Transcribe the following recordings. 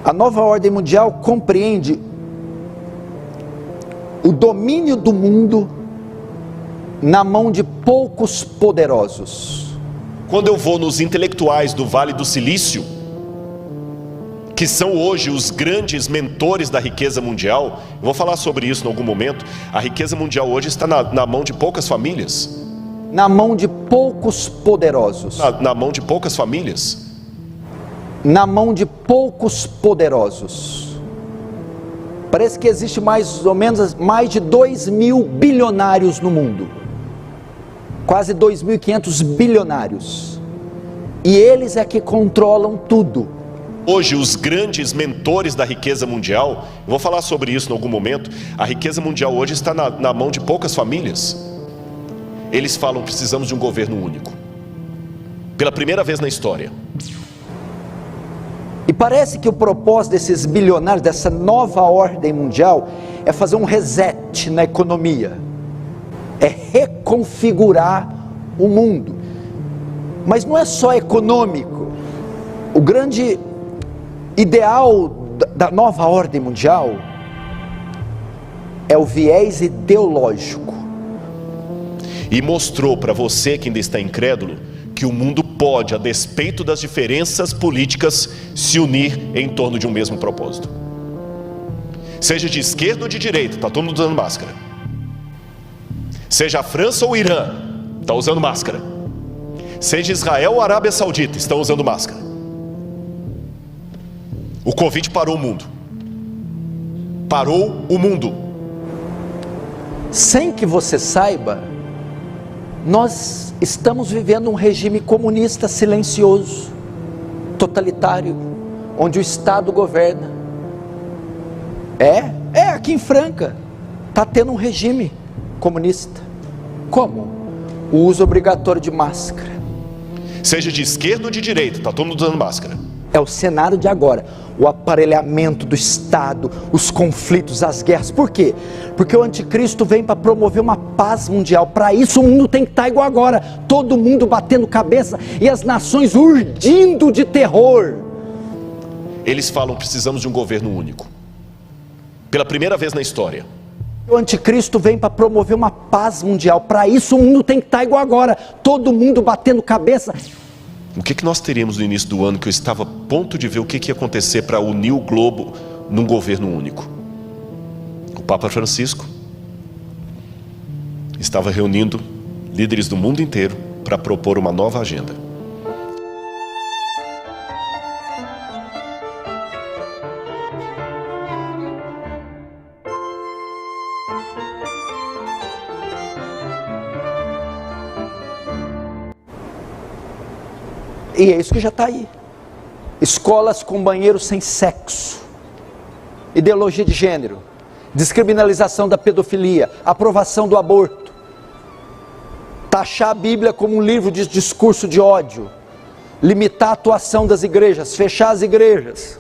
A nova ordem mundial compreende o domínio do mundo na mão de poucos poderosos. Quando eu vou nos intelectuais do Vale do Silício, que são hoje os grandes mentores da riqueza mundial, eu vou falar sobre isso em algum momento. A riqueza mundial hoje está na mão de poucas famílias. Na mão de poucos poderosos. Na mão de poucas famílias. Na mão de poucos poderosos. Parece que existe mais ou menos mais de 2.000 bilionários no mundo. Quase 2.500 bilionários. E eles é que controlam tudo. Hoje os grandes mentores da riqueza mundial, eu vou falar sobre isso em algum momento. A riqueza mundial hoje está na mão de poucas famílias. Eles falam: precisamos de um governo único. Pela primeira vez na história. E parece que o propósito desses bilionários, dessa nova ordem mundial, é fazer um reset na economia. É reconfigurar o mundo. Mas não é só econômico. O grande ideal da nova ordem mundial é o viés ideológico. E mostrou para você que ainda está incrédulo que o mundo pode, a despeito das diferenças políticas, se unir em torno de um mesmo propósito. Seja de esquerda ou de direita, está todo mundo usando máscara. Seja a França ou o Irã, está usando máscara. Seja Israel ou a Arábia Saudita, estão usando máscara. O Covid parou o mundo. Parou o mundo. Sem que você saiba, nós estamos vivendo um regime comunista silencioso, totalitário, onde o Estado governa. Aqui em Franca, está tendo um regime comunista. Como? O uso obrigatório de máscara. Seja de esquerda ou de direita, está todo mundo usando máscara. É o cenário de agora, o aparelhamento do Estado, os conflitos, as guerras. Por quê? Porque o anticristo vem para promover uma paz mundial. Para isso o mundo tem que estar igual agora, todo mundo batendo cabeça e as nações urdindo de terror. Eles falam: precisamos de um governo único. Pela primeira vez na história. O anticristo vem para promover uma paz mundial. Para isso o mundo tem que estar igual agora, todo mundo batendo cabeça. O que nós teríamos no início do ano, que eu estava a ponto de ver o que ia acontecer para unir o globo num governo único? O Papa Francisco estava reunindo líderes do mundo inteiro para propor uma nova agenda. E é isso que já está aí. Escolas com banheiros sem sexo, ideologia de gênero, descriminalização da pedofilia, aprovação do aborto, taxar a Bíblia como um livro de discurso de ódio, limitar a atuação das igrejas, fechar as igrejas,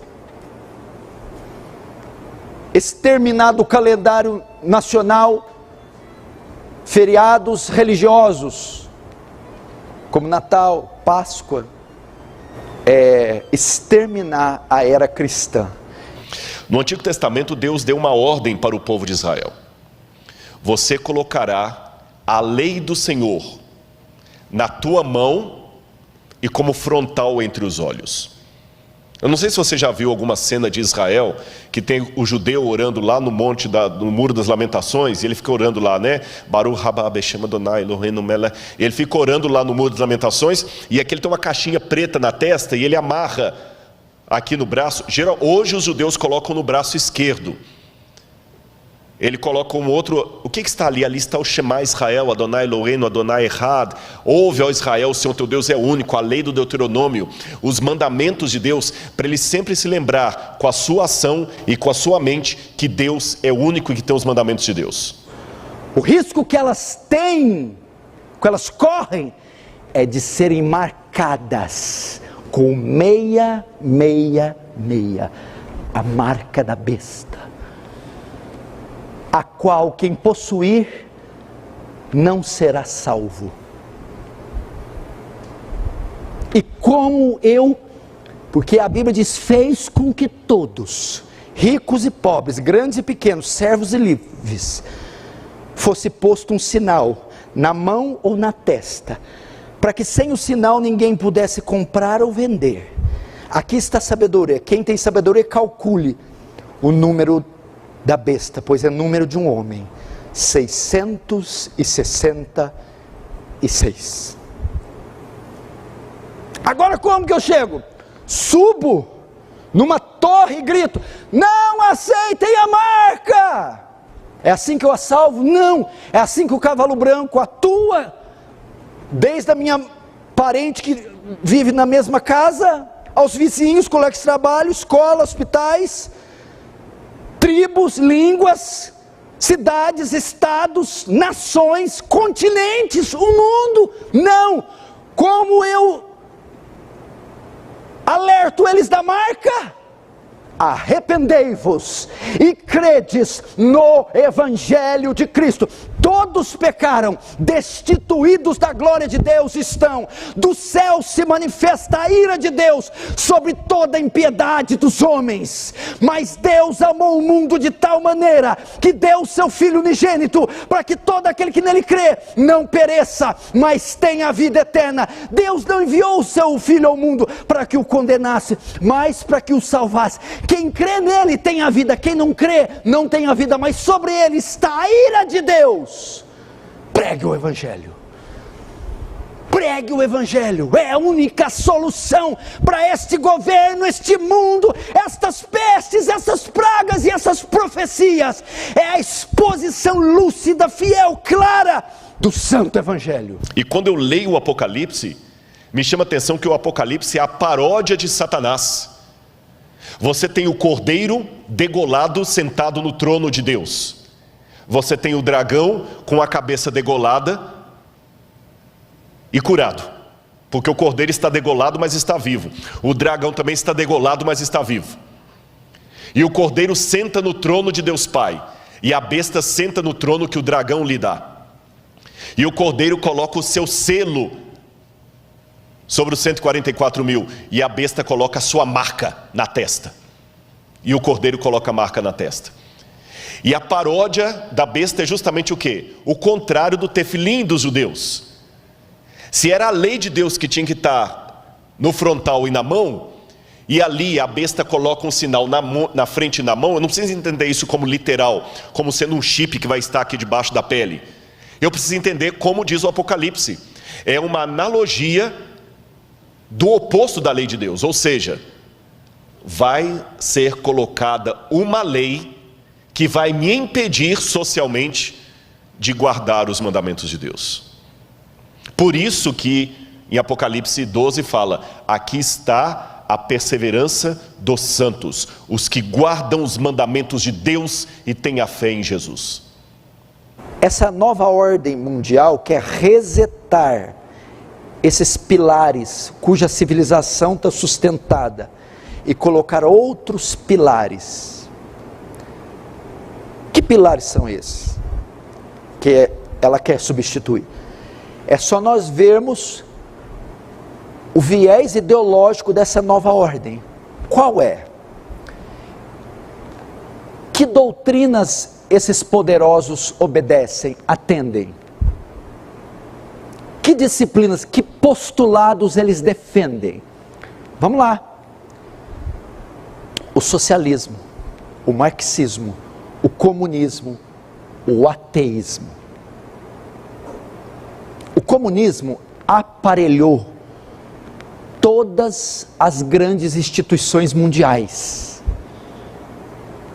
exterminar do calendário nacional feriados religiosos, como Natal, Páscoa. Exterminar a era cristã. No Antigo Testamento, Deus deu uma ordem para o povo de Israel: você colocará a lei do Senhor na tua mão e como frontal entre os olhos. Eu não sei se você já viu alguma cena de Israel, que tem o judeu orando lá no monte, no Muro das Lamentações, e ele fica orando lá, né? Baruch haba Beshem Adonai Eloheinu melech. Ele fica orando lá no Muro das Lamentações, e aqui ele tem uma caixinha preta na testa, e ele amarra aqui no braço. Hoje os judeus colocam no braço esquerdo. Ele coloca um outro. O que está ali? Ali está o Shema Israel, Adonai Eloheinu, Adonai Echad. Ouve, ó Israel, o Senhor teu Deus é único. A lei do Deuteronômio, os mandamentos de Deus, para ele sempre se lembrar com a sua ação e com a sua mente que Deus é único e que tem os mandamentos de Deus. O risco que elas têm, que elas correm, é de serem marcadas com 666, a marca da besta, a qual quem possuir não será salvo. E como eu Porque a Bíblia diz: fez com que todos, ricos e pobres, grandes e pequenos, servos e livres, fosse posto um sinal na mão ou na testa, para que sem o sinal ninguém pudesse comprar ou vender. Aqui está a sabedoria. Quem tem sabedoria, calcule o número da besta, pois é número de um homem: 666. Agora como que eu chego? Subo numa torre e grito: não aceitem a marca! É assim que eu a salvo? Não, é assim que o cavalo branco atua, desde a minha parente que vive na mesma casa, aos vizinhos, colegas de trabalho, escola, hospitais, tribos, línguas, cidades, estados, nações, continentes, o mundo. Não, como eu alerto eles da marca? Arrependei-vos e credes no Evangelho de Cristo. Todos pecaram, destituídos da glória de Deus estão. Do céu se manifesta a ira de Deus sobre toda a impiedade dos homens. Mas Deus amou o mundo de tal maneira que deu o seu Filho unigênito, para que todo aquele que nele crê não pereça, mas tenha a vida eterna. Deus não enviou o seu Filho ao mundo para que o condenasse, mas para que o salvasse. Quem crê nele tem a vida, quem não crê não tem a vida, mas sobre ele está a ira de Deus. Pregue o Evangelho. Pregue o Evangelho. É a única solução para este governo, este mundo, estas pestes, essas pragas e essas profecias. É a exposição lúcida, fiel, clara do Santo Evangelho. E quando eu leio o Apocalipse, me chama a atenção que o Apocalipse é a paródia de Satanás. Você tem o cordeiro degolado sentado no trono de Deus. Você tem o dragão com a cabeça degolada e curado, porque o cordeiro está degolado, mas está vivo. O dragão também está degolado, mas está vivo. E o cordeiro senta no trono de Deus Pai, e a besta senta no trono que o dragão lhe dá. E o cordeiro coloca o seu selo sobre os 144 mil, e a besta coloca a sua marca na testa, e o cordeiro coloca a marca na testa. E a paródia da besta é justamente o quê? O contrário do tefilim dos judeus. Se era a lei de Deus que tinha que estar no frontal e na mão, e ali a besta coloca um sinal na frente e na mão, eu não preciso entender isso como literal, como sendo um chip que vai estar aqui debaixo da pele. Eu preciso entender como diz o Apocalipse. É uma analogia do oposto da lei de Deus, ou seja, vai ser colocada uma lei que vai me impedir socialmente de guardar os mandamentos de Deus. Por isso que em Apocalipse 12 fala: aqui está a perseverança dos santos, os que guardam os mandamentos de Deus e têm a fé em Jesus. Essa nova ordem mundial quer resetar esses pilares cuja civilização está sustentada e colocar outros pilares. Que pilares são esses que ela quer substituir? É só nós vermos o viés ideológico dessa nova ordem. Qual é? Que doutrinas esses poderosos obedecem, atendem? Que disciplinas, que postulados eles defendem? Vamos lá. O socialismo, o marxismo, o comunismo, o ateísmo. O comunismo aparelhou todas as grandes instituições mundiais.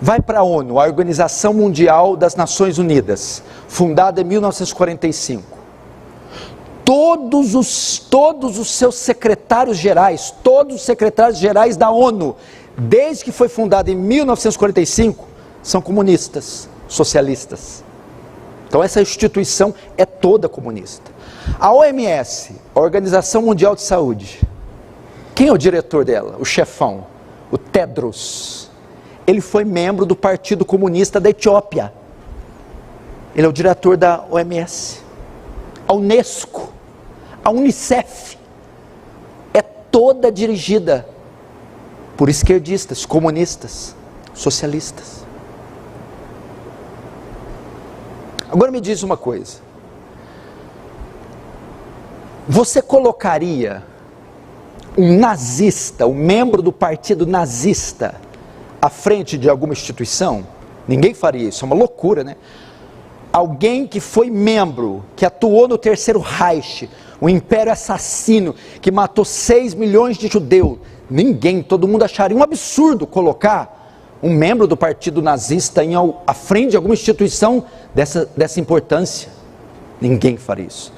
Vai para a ONU, a Organização Mundial das Nações Unidas, fundada em 1945. Todos os seus secretários gerais, todos os secretários gerais da ONU, desde que foi fundada em 1945, são comunistas, socialistas. Então essa instituição é toda comunista. A OMS, a Organização Mundial de Saúde, quem é o diretor dela? O chefão, o Tedros. Ele foi membro do Partido Comunista da Etiópia. Ele é o diretor da OMS. A Unesco, a Unicef, é toda dirigida por esquerdistas, comunistas, socialistas. Agora me diz uma coisa. Você colocaria um nazista, um membro do partido nazista, à frente de alguma instituição? Ninguém faria isso, é uma loucura, né? Alguém que foi membro, que atuou no Terceiro Reich, o império assassino, que matou 6 milhões de judeus. Ninguém, todo mundo acharia um absurdo colocar um membro do partido nazista à frente de alguma instituição dessa importância. Ninguém faria isso.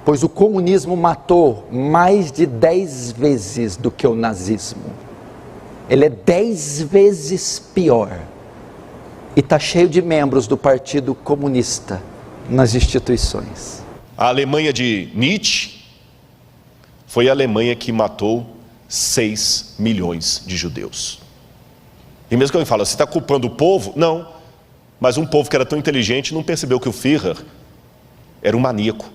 Pois o comunismo matou mais de 10 vezes do que o nazismo. Ele é 10 vezes pior. E está cheio de membros do Partido Comunista nas instituições. A Alemanha de Nietzsche foi a Alemanha que matou 6 milhões de judeus. E mesmo que alguém fale, você está culpando o povo? Não, mas um povo que era tão inteligente não percebeu que o Führer era um maníaco.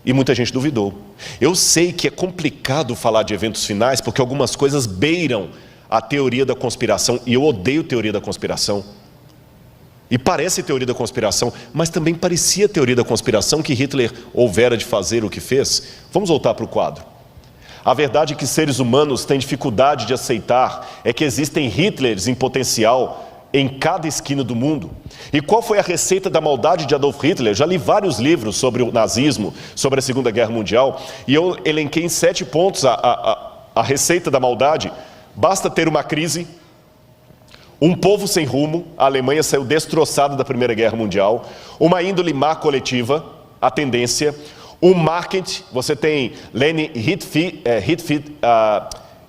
E muita gente duvidou. Eu sei que é complicado falar de eventos finais, porque algumas coisas beiram a teoria da conspiração, e eu odeio teoria da conspiração. E parece teoria da conspiração, mas também parecia teoria da conspiração que Hitler houvera de fazer o que fez. Vamos voltar para o quadro. A verdade que seres humanos têm dificuldade de aceitar é que existem Hitlers em potencial em cada esquina do mundo. E qual foi a receita da maldade de Adolf Hitler? Já li vários livros sobre o nazismo, sobre a Segunda Guerra Mundial, e eu elenquei em 7 pontos a receita da maldade. Basta ter uma crise, um povo sem rumo, a Alemanha saiu destroçada da Primeira Guerra Mundial, uma índole má coletiva, a tendência, um marketing, você tem Leni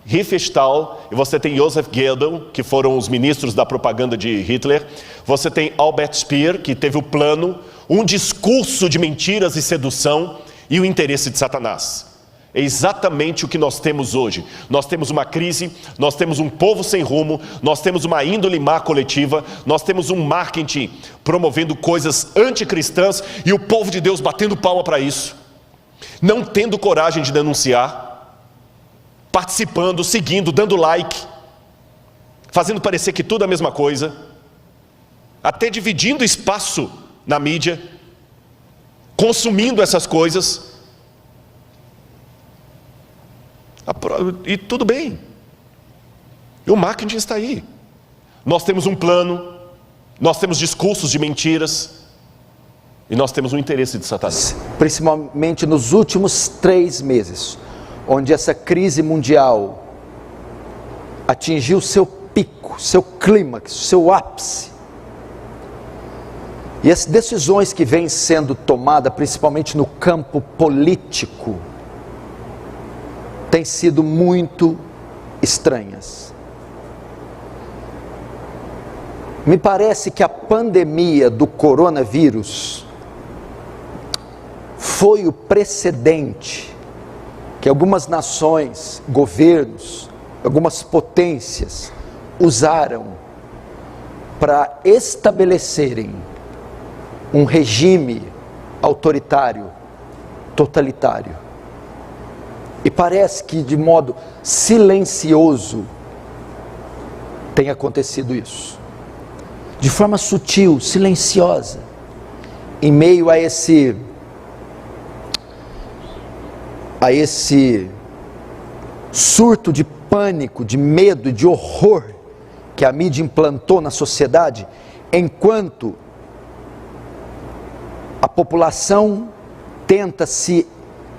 Riefenstahl e você tem Joseph Goebbels, que foram os ministros da propaganda de Hitler, você tem Albert Speer, que teve o plano, um discurso de mentiras e sedução e o interesse de Satanás. É exatamente o que nós temos hoje. Nós temos uma crise, nós temos um povo sem rumo, nós temos uma índole má coletiva, nós temos um marketing promovendo coisas anticristãs e o povo de Deus batendo palma para isso, não tendo coragem de denunciar, participando, seguindo, dando like, fazendo parecer que tudo é a mesma coisa, até dividindo espaço na mídia, consumindo essas coisas. E tudo bem, e o marketing está aí. Nós temos um plano, nós temos discursos de mentiras, e nós temos um interesse de Satanás. Principalmente nos últimos 3 meses, onde essa crise mundial atingiu seu pico, seu clímax, seu ápice. E as decisões que vêm sendo tomadas, principalmente no campo político, têm sido muito estranhas. Me parece que a pandemia do coronavírus foi o precedente que algumas nações, governos, algumas potências usaram para estabelecerem um regime autoritário, totalitário. E parece que de modo silencioso tem acontecido isso. De forma sutil, silenciosa, em meio a esse surto de pânico, de medo, de horror que a mídia implantou na sociedade, enquanto a população tenta se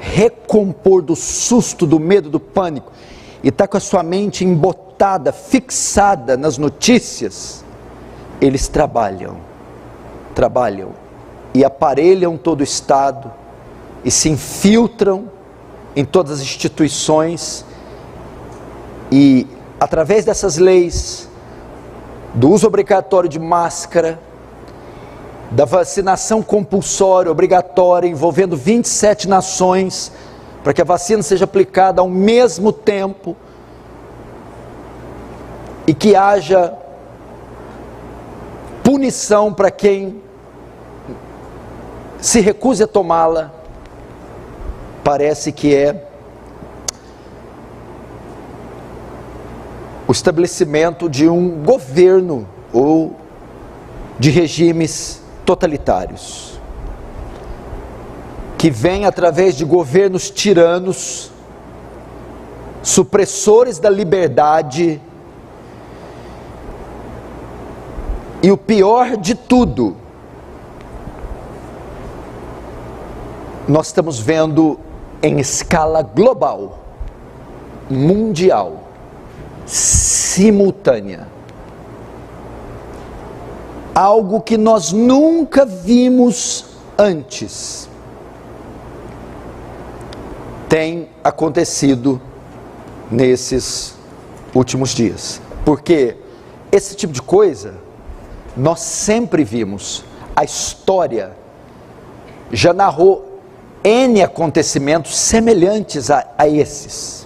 recompor do susto, do medo, do pânico, e está com a sua mente embotada, fixada nas notícias, eles trabalham e aparelham todo o Estado e se infiltram em todas as instituições e, através dessas leis, do uso obrigatório de máscara, da vacinação compulsória, obrigatória, envolvendo 27 nações, para que a vacina seja aplicada ao mesmo tempo e que haja punição para quem se recuse a tomá-la. Parece que é o estabelecimento de um governo ou de regimes totalitários, que vem através de governos tiranos, supressores da liberdade, e o pior de tudo, nós estamos vendo em escala global, mundial, simultânea, algo que nós nunca vimos antes, tem acontecido nesses últimos dias. Porque esse tipo de coisa nós sempre vimos. A história já narrou N acontecimentos semelhantes a esses.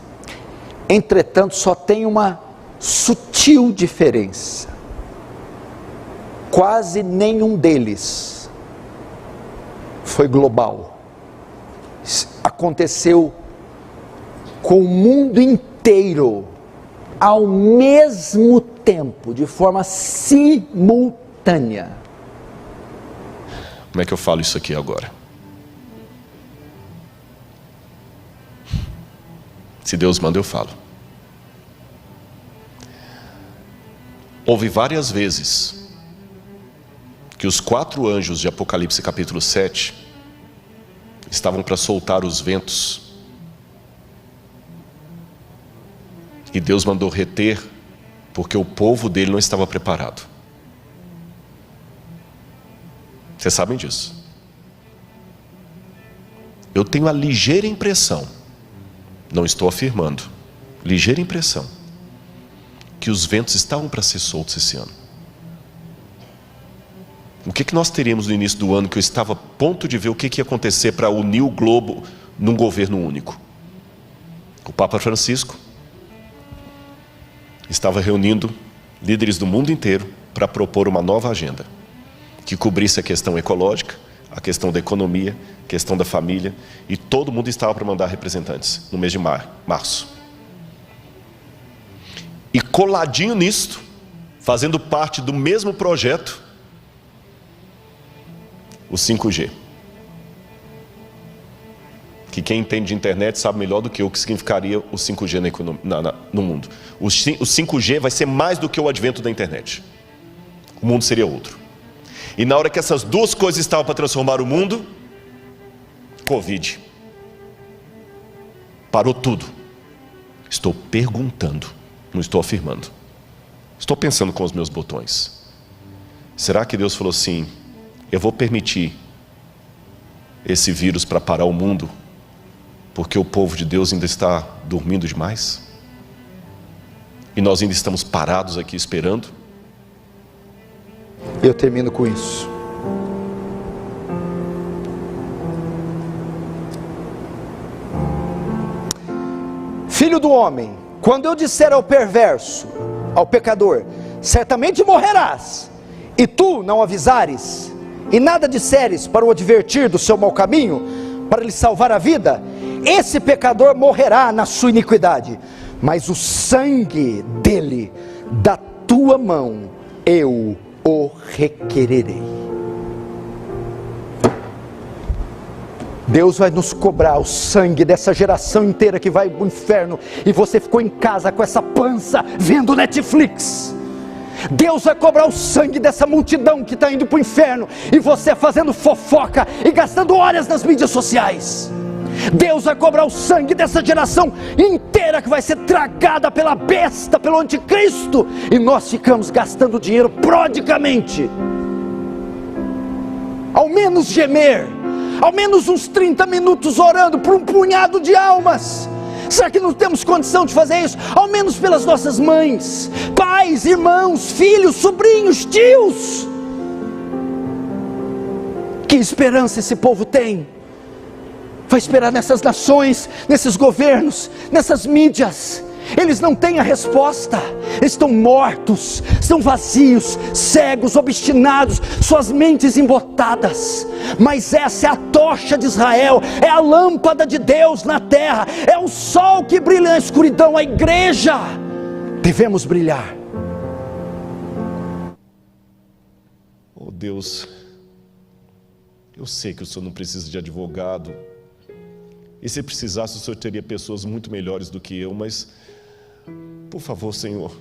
Entretanto, só tem uma sutil diferença. Quase nenhum deles foi global. Aconteceu com o mundo inteiro ao mesmo tempo, de forma simultânea. Como é que eu falo isso aqui agora? Se Deus manda, eu falo. Houve várias vezes que os 4 anjos de Apocalipse capítulo 7 estavam para soltar os ventos, e Deus mandou reter, porque o povo dele não estava preparado. Vocês sabem disso. Eu tenho a ligeira impressão, não estou afirmando, ligeira impressão, que os ventos estavam para ser soltos esse ano. O que nós teríamos no início do ano, que eu estava a ponto de ver o que ia acontecer para unir o globo num governo único? O Papa Francisco estava reunindo líderes do mundo inteiro para propor uma nova agenda, que cobrisse a questão ecológica, a questão da economia, a questão da família, e todo mundo estava para mandar representantes no mês de março. E coladinho nisto, fazendo parte do mesmo projeto, o 5G. Que quem entende de internet sabe melhor do que eu o que significaria o 5G no mundo. O 5G vai ser mais do que o advento da internet. O mundo seria outro. E na hora que essas duas coisas estavam para transformar o mundo, Covid. Parou tudo. Estou perguntando, não estou afirmando. Estou pensando com os meus botões. Será que Deus falou assim: eu vou permitir esse vírus para parar o mundo, porque o povo de Deus ainda está dormindo demais? E nós ainda estamos parados aqui esperando? Eu termino com isso. Filho do homem, quando eu disser ao perverso, ao pecador, certamente morrerás, e tu não avisares, e nada disseres para o advertir do seu mau caminho, para lhe salvar a vida, esse pecador morrerá na sua iniquidade, mas o sangue dele, da tua mão, eu o requererei. Deus vai nos cobrar o sangue dessa geração inteira que vai para o inferno, e você ficou em casa com essa pança vendo Netflix. Deus vai cobrar o sangue dessa multidão que está indo para o inferno, e você fazendo fofoca e gastando horas nas mídias sociais. Deus vai cobrar o sangue dessa geração inteira que vai ser tragada pela besta, pelo anticristo, e nós ficamos gastando dinheiro prodigamente. Ao menos gemer, ao menos uns 30 minutos orando por um punhado de almas. Será que não temos condição de fazer isso? Ao menos pelas nossas mães, pais, irmãos, filhos, sobrinhos, tios. Que esperança esse povo tem? Vai esperar nessas nações, nesses governos, nessas mídias. Eles não têm a resposta. Estão mortos, estão vazios, cegos, obstinados, suas mentes embotadas. Mas essa é a tocha de Israel, é a lâmpada de Deus na terra, é o sol que brilha na escuridão, a igreja. Devemos brilhar. Oh Deus, eu sei que o Senhor não precisa de advogado, e se precisasse o Senhor teria pessoas muito melhores do que eu, mas, por favor, Senhor,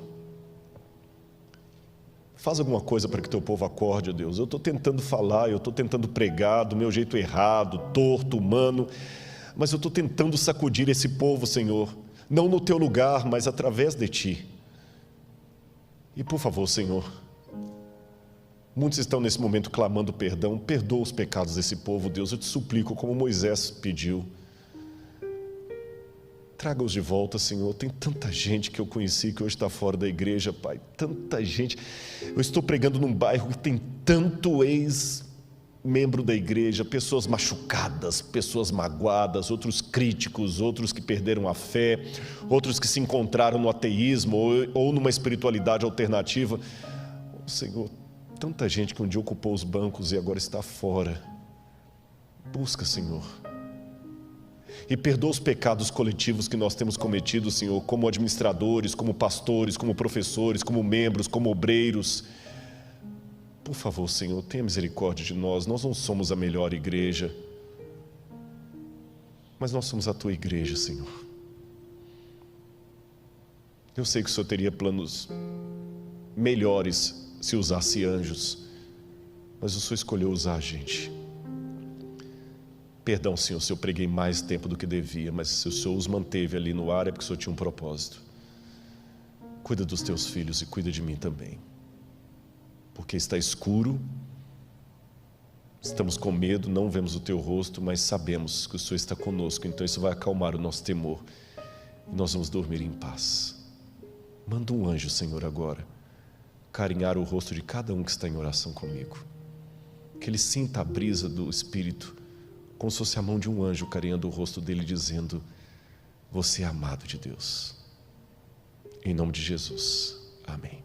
faz alguma coisa para que teu povo acorde, ó Deus. Eu estou tentando falar, eu estou tentando pregar do meu jeito errado, torto, humano, mas eu estou tentando sacudir esse povo, Senhor, não no teu lugar, mas através de ti. E por favor, Senhor, muitos estão nesse momento clamando perdão. Perdoa os pecados desse povo, Deus, eu te suplico, como Moisés pediu. Traga-os de volta, Senhor. Tem tanta gente que eu conheci que hoje está fora da igreja, Pai. Tanta gente. Eu estou pregando num bairro que tem tanto ex-membro da igreja, pessoas machucadas, pessoas magoadas, outros críticos, outros que perderam a fé, outros que se encontraram no ateísmo ou numa espiritualidade alternativa. Oh, Senhor, tanta gente que um dia ocupou os bancos e agora está fora. Busca, Senhor. E perdoa os pecados coletivos que nós temos cometido, Senhor, como administradores, como pastores, como professores, como membros, como obreiros. Por favor, Senhor, tenha misericórdia de nós. Nós não somos a melhor igreja, mas nós somos a Tua igreja, Senhor. Eu sei que o Senhor teria planos melhores se usasse anjos, mas o Senhor escolheu usar a gente. Perdão, Senhor, se eu preguei mais tempo do que devia, mas se o Senhor os manteve ali no ar é porque o Senhor tinha um propósito. Cuida dos teus filhos e cuida de mim também. Porque está escuro, estamos com medo, não vemos o teu rosto, mas sabemos que o Senhor está conosco, então isso vai acalmar o nosso temor e nós vamos dormir em paz. Manda um anjo, Senhor, agora, carinhar o rosto de cada um que está em oração comigo. Que ele sinta a brisa do Espírito, como se fosse a mão de um anjo carinhando o rosto dele, dizendo: você é amado de Deus. Em nome de Jesus. Amém.